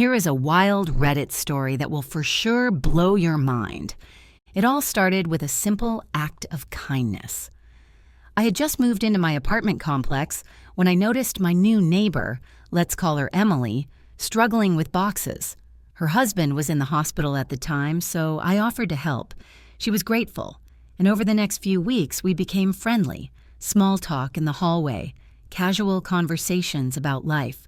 Here is a wild Reddit story that will for sure blow your mind. It all started with a simple act of kindness. I had just moved into my apartment complex when I noticed my new neighbor, let's call her Emily, struggling with boxes. Her husband was in the hospital at the time, so I offered to help. She was grateful, and over the next few weeks we became friendly. Small talk in the hallway, casual conversations about life.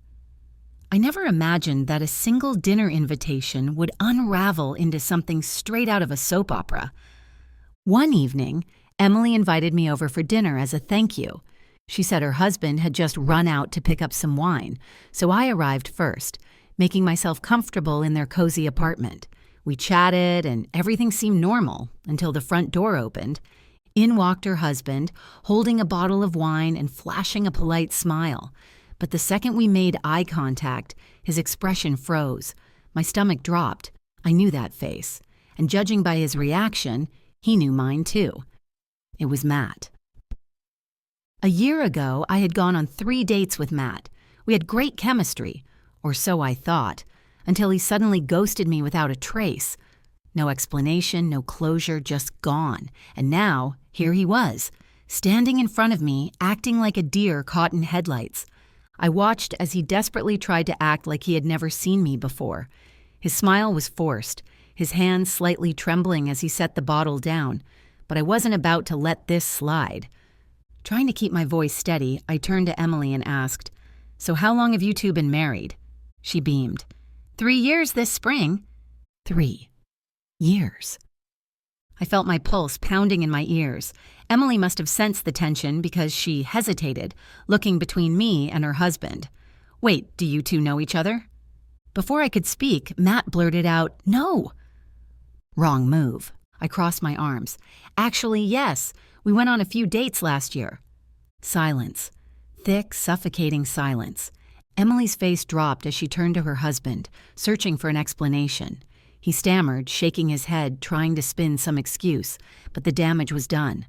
I never imagined that a single dinner invitation would unravel into something straight out of a soap opera. One evening, Emily invited me over for dinner as a thank you. She said her husband had just run out to pick up some wine, so I arrived first, making myself comfortable in their cozy apartment. We chatted and everything seemed normal until the front door opened. In walked her husband, holding a bottle of wine and flashing a polite smile. But the second we made eye contact, his expression froze. My stomach dropped. I knew that face. And judging by his reaction, he knew mine too. It was Matt. A year ago, I had gone on 3 dates with Matt. We had great chemistry, or so I thought, until he suddenly ghosted me without a trace. No explanation, no closure, just gone. And now, here he was, standing in front of me, acting like a deer caught in headlights. I watched as he desperately tried to act like he had never seen me before. His smile was forced, his hands slightly trembling as he set the bottle down, but I wasn't about to let this slide. Trying to keep my voice steady, I turned to Emily and asked, "So how long have you two been married?" She beamed. 3 years this spring." 3 years. I felt my pulse pounding in my ears. Emily must have sensed the tension because she hesitated, looking between me and her husband. "Wait, do you two know each other?" Before I could speak, Matt blurted out, "No." Wrong move. I crossed my arms. "Actually, yes. We went on a few dates last year." Silence. Thick, suffocating silence. Emily's face dropped as she turned to her husband, searching for an explanation. He stammered, shaking his head, trying to spin some excuse, but the damage was done.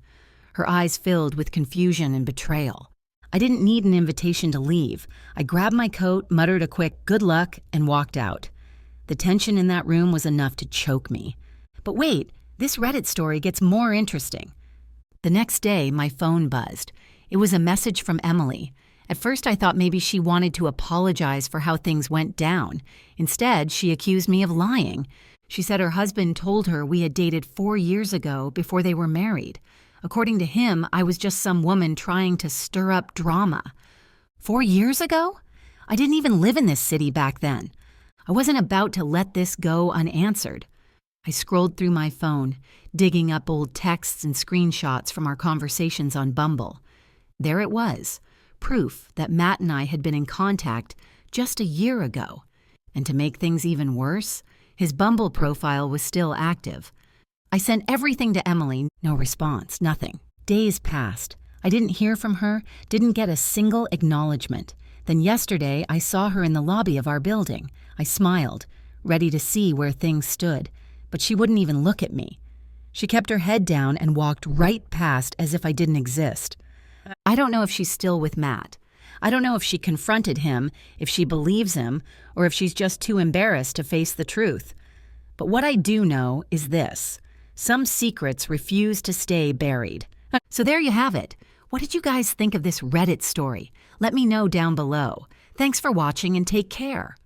Her eyes filled with confusion and betrayal. I didn't need an invitation to leave. I grabbed my coat, muttered a quick "good luck," and walked out. The tension in that room was enough to choke me. But wait, this Reddit story gets more interesting. The next day, my phone buzzed. It was a message from Emily. At first, I thought maybe she wanted to apologize for how things went down. Instead, she accused me of lying. She said her husband told her we had dated 4 years ago before they were married. According to him, I was just some woman trying to stir up drama. 4 years ago? I didn't even live in this city back then. I wasn't about to let this go unanswered. I scrolled through my phone, digging up old texts and screenshots from our conversations on Bumble. There it was. Proof that Matt and I had been in contact just a year ago. And to make things even worse, his Bumble profile was still active. I sent everything to Emily, no response, nothing. Days passed. I didn't hear from her, didn't get a single acknowledgement. Then yesterday, I saw her in the lobby of our building. I smiled, ready to see where things stood, but she wouldn't even look at me. She kept her head down and walked right past as if I didn't exist. I don't know if she's still with Matt. I don't know if she confronted him, if she believes him, or if she's just too embarrassed to face the truth. But what I do know is this. Some secrets refuse to stay buried. So there you have it. What did you guys think of this Reddit story? Let me know down below. Thanks for watching and take care.